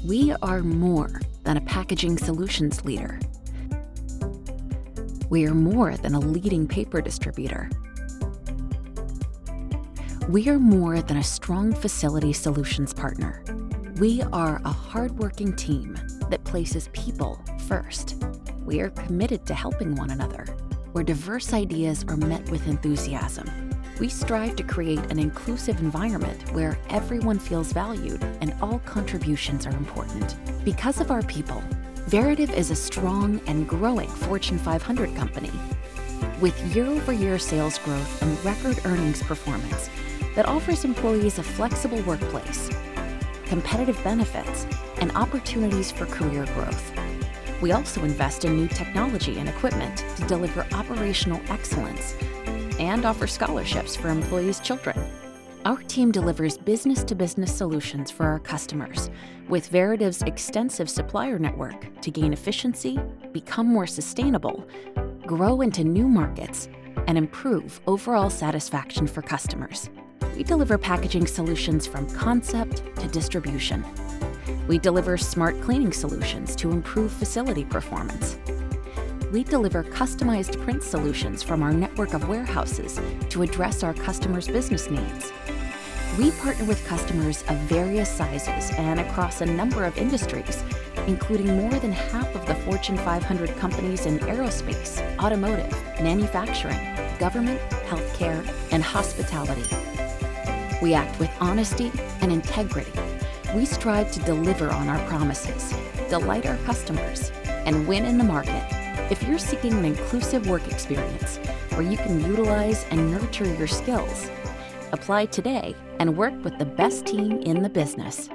We are more than a packaging solutions leader. We are more than a leading paper distributor. We are more than a strong facility solutions partner. We are a hardworking team that places people first. We are committed to helping one another, where diverse ideas are met with enthusiasm. We strive to create an inclusive environment where everyone feels valued and all contributions are important. Because of our people, Veritiv is a strong and growing Fortune 500 company with year-over-year sales growth and record earnings performance that offers employees a flexible workplace, competitive benefits, and opportunities for career growth. We also invest in new technology and equipment to deliver operational excellence and offer scholarships for employees' children. Our team delivers business-to-business solutions for our customers with Veritiv's extensive supplier network to gain efficiency, become more sustainable, grow into new markets, and improve overall satisfaction for customers. We deliver packaging solutions from concept to distribution. We deliver smart cleaning solutions to improve facility performance. We deliver customized print solutions from our network of warehouses to address our customers' business needs. We partner with customers of various sizes and across a number of industries, including more than half of the Fortune 500 companies in aerospace, automotive, manufacturing, government, healthcare, and hospitality. We act with honesty and integrity. We strive to deliver on our promises, delight our customers, and win in the market. If you're seeking an inclusive work experience where you can utilize and nurture your skills, apply today and work with the best team in the business.